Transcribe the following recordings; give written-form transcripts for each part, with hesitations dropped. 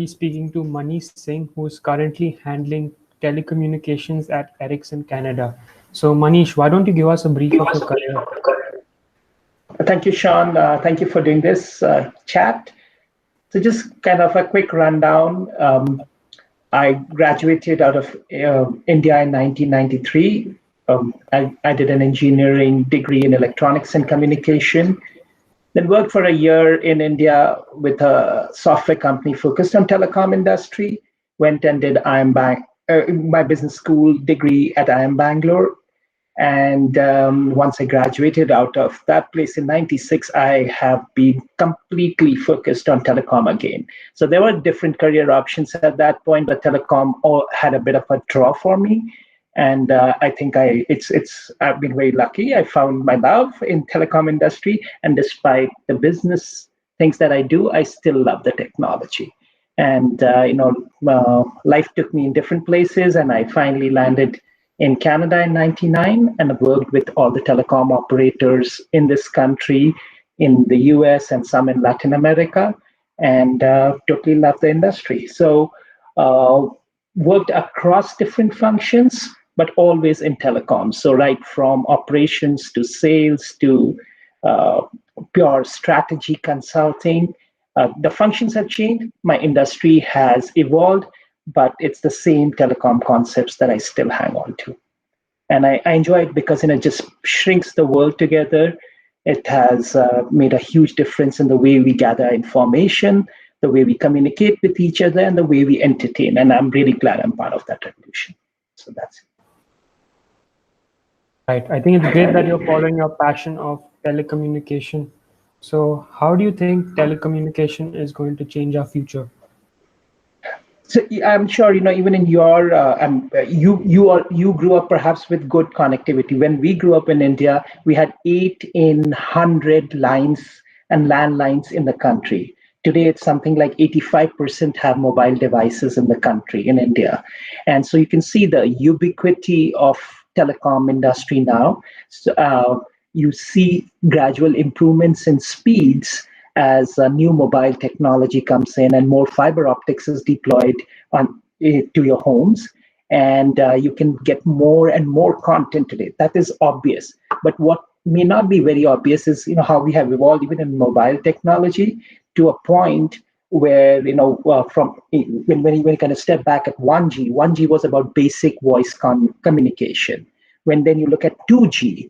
be speaking to Manish Singh, who is currently handling telecommunications at Ericsson Canada. So, Manish, why don't you give us a brief of your career? Thank you, Sean. Thank you for doing this chat. So, just kind of a quick rundown. I graduated out of India in 1993. I did an engineering degree in electronics and communication, then worked for a year in India with a software company focused on telecom industry. Went and did my business school degree at IIM Bangalore. And once I graduated out of that place in 96, I have been completely focused on telecom again. So there were different career options at that point, but telecom had a bit of a draw for me. And I think I've been very lucky. I found my love in telecom industry, and despite the business things that I do, I still love the technology. And life took me in different places, and I finally landed in Canada in 99, and I've worked with all the telecom operators in this country, in the US, and some in Latin America, and totally love the industry. So worked across different functions, but always in telecom. So right from operations to sales to uh, pure strategy consulting. The functions have changed. My industry has evolved, but it's the same telecom concepts that I still hang on to. And I enjoy it because it just shrinks the world together. It has made a huge difference in the way we gather information, the way we communicate with each other, and the way we entertain. And I'm really glad I'm part of that revolution. So that's it. Right. I think it's great that you're following your passion of telecommunication. So, how do you think telecommunication is going to change our future? So I'm sure even in your you grew up perhaps with good connectivity. When we grew up in India, we had 8 in 100 lines and landlines in the country. Today, it's something like 85% have mobile devices in the country in India, and so you can see the ubiquity of telecom industry now. So, you see gradual improvements in speeds as new mobile technology comes in and more fiber optics is deployed to your homes, and you can get more and more content today. That is obvious. But what may not be very obvious is how we have evolved even in mobile technology to a point where from when you kind of step back at 1G was about basic voice communication. When then you look at 2G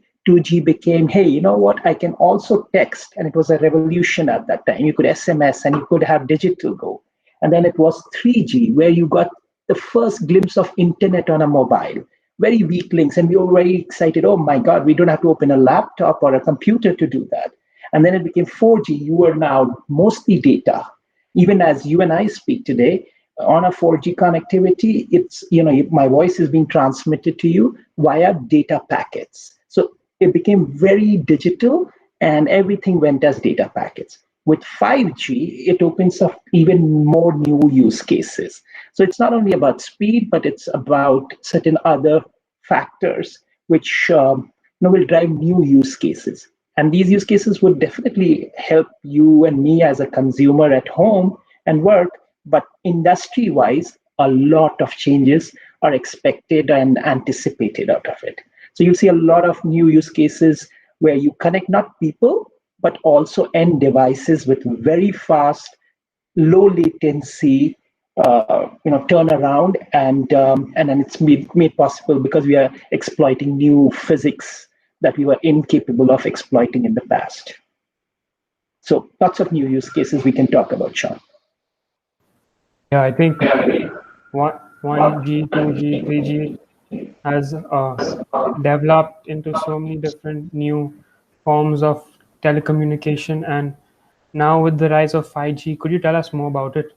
became, hey, you know what? I can also text, and it was a revolution at that time. You could SMS and you could have digital go. And then it was 3G, where you got the first glimpse of internet on a mobile, very weak links. And we were very excited. Oh my God, we don't have to open a laptop or a computer to do that. And then it became 4G. You are now mostly data. Even as you and I speak today, on a 4G connectivity, it's, my voice is being transmitted to you via data packets. So it became very digital, and everything went as data packets. With 5G, it opens up even more new use cases. So it's not only about speed, but it's about certain other factors which will drive new use cases. And these use cases would definitely help you and me as a consumer at home and work, but industry-wise, a lot of changes are expected and anticipated out of it. So you'll see a lot of new use cases where you connect not people, but also end devices with very fast, low latency, turnaround, and then it's made possible because we are exploiting new physics that we were incapable of exploiting in the past. So lots of new use cases we can talk about, Sean. Yeah, I think 1G, 2G, 3G has developed into so many different new forms of telecommunication. And now with the rise of 5G, could you tell us more about it?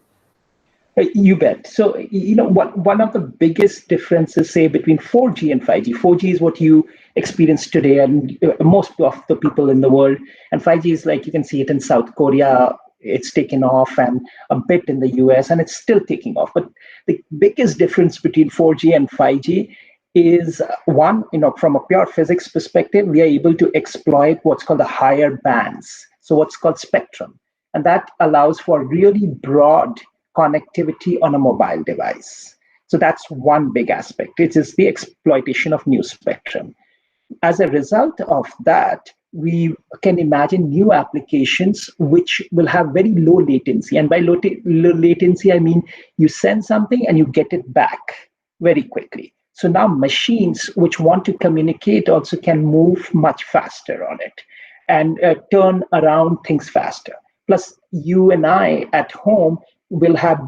You bet. So, what one of the biggest differences, say, between 4G and 5G. 4G is what you experience today, and most of the people in the world. And 5G is like you can see it in South Korea. It's taken off, and a bit in the US, and it's still taking off. But the biggest difference between 4G and 5G is one, from a pure physics perspective, we are able to exploit what's called the higher bands. So what's called spectrum. And that allows for really broad connectivity on a mobile device. So that's one big aspect. It is the exploitation of new spectrum. As a result of that, we can imagine new applications which will have very low latency. And by low latency, I mean you send something and you get it back very quickly. So now machines which want to communicate also can move much faster on it and turn around things faster. Plus, you and I at home will have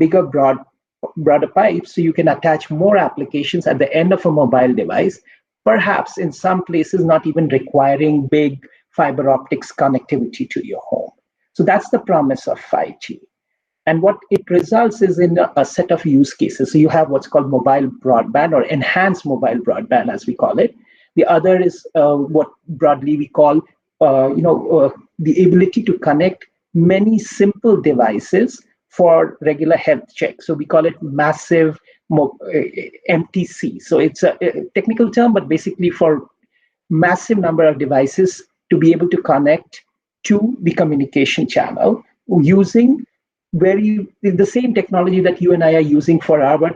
broader pipes, so you can attach more applications at the end of a mobile device, perhaps in some places not even requiring big fiber optics connectivity to your home. So that's the promise of 5G. And what it results is in a set of use cases. So you have what's called mobile broadband or enhanced mobile broadband, as we call it. The other is what broadly we call, the ability to connect many simple devices for regular health checks. So we call it massive MTC. So it's a technical term, but basically for massive number of devices to be able to connect to the communication channel using the same technology that you and I are using for our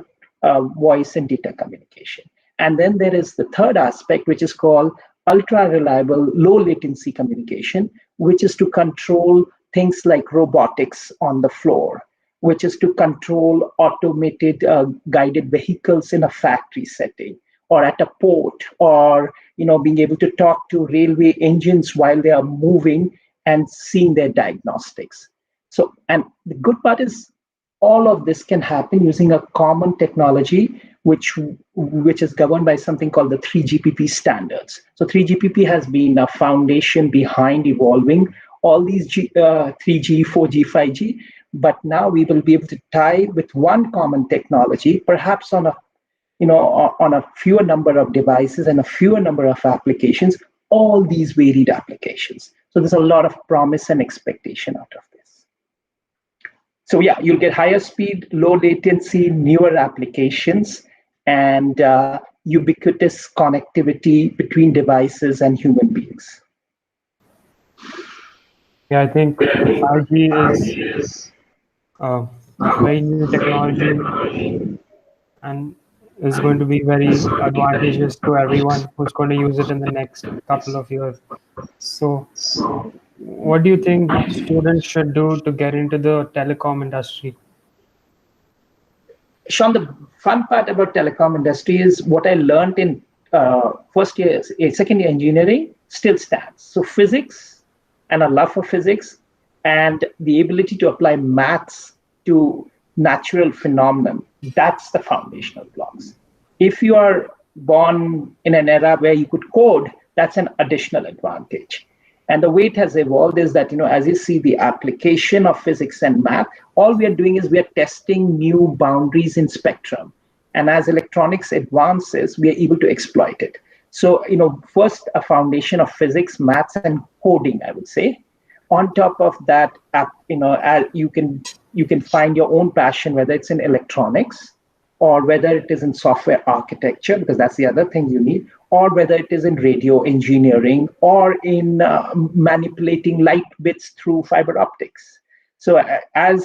voice and data communication. And then there is the third aspect, which is called ultra reliable, low latency communication, which is to control things like robotics on the floor, which is to control automated guided vehicles in a factory setting or at a port, or being able to talk to railway engines while they are moving and seeing their diagnostics. So, and the good part is all of this can happen using a common technology which is governed by something called the 3GPP standards. So 3GPP has been a foundation behind evolving all these 3G, 4G, 5G, but now we will be able to tie with one common technology, perhaps on a fewer number of devices and a fewer number of applications, all these varied applications. So there's a lot of promise and expectation out of this. So yeah, you'll get higher speed, low latency, newer applications, and ubiquitous connectivity between devices and human beings. Yeah, I think 5G is a very new technology and is going to be very advantageous to everyone who's going to use it in the next couple of years. So, what do you think students should do to get into the telecom industry? Sean, the fun part about telecom industry is what I learned in second year engineering still stands. So physics and a love for physics and the ability to apply maths to natural phenomenon, that's the foundational blocks. If you are born in an era where you could code, that's an additional advantage. And the way it has evolved is that, as you see the application of physics and math, all we are doing is we are testing new boundaries in spectrum. And as electronics advances, we are able to exploit it. So, first a foundation of physics, maths, and coding, I would say. On top of that, you can find your own passion, whether it's in electronics or whether it is in software architecture, because that's the other thing you need, or whether it is in radio engineering or in manipulating light bits through fiber optics. So at the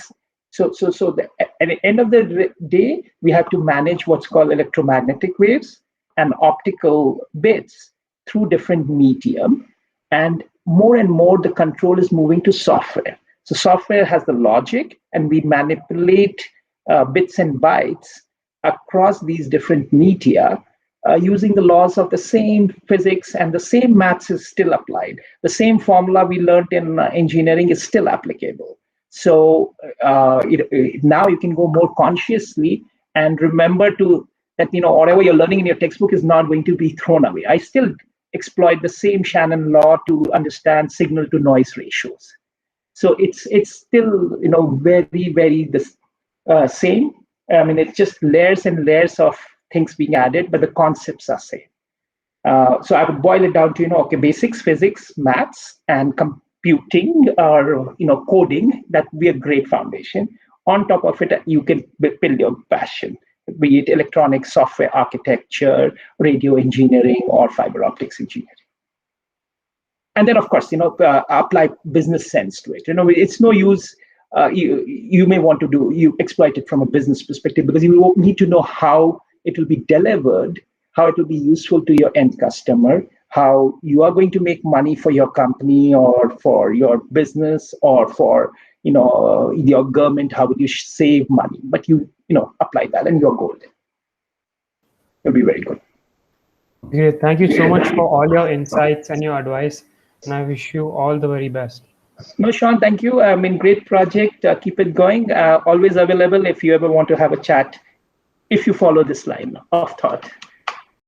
end of the day, we have to manage what's called electromagnetic waves and optical bits through different medium. And more, the control is moving to software. So software has the logic, and we manipulate bits and bytes across these different media using the laws of the same physics, and the same maths is still applied. The same formula we learned in engineering is still applicable. So now you can go more consciously and remember that whatever you're learning in your textbook is not going to be thrown away. I still exploit the same Shannon law to understand signal to noise ratios. So it's still very, very the same. I mean, it's just layers and layers of things being added, but the concepts are same. So I would boil it down to basics, physics, maths, and computing or coding. That would be a great foundation. On top of it, you can build your passion, be it electronics, software architecture, radio engineering, or fiber optics engineering. And then, of course, apply business sense to it. It's no use you may want to you exploit it from a business perspective, because you need to know how it will be delivered, how it will be useful to your end customer, how you are going to make money for your company or for your business or for your government. How would you save money? But you apply that and you're golden. It'll be very good. Great. Thank you so much for all your insights and your advice. And I wish you all the very best. No, Sean, thank you. I mean, great project. Keep it going. Always available if you ever want to have a chat, if you follow this line of thought.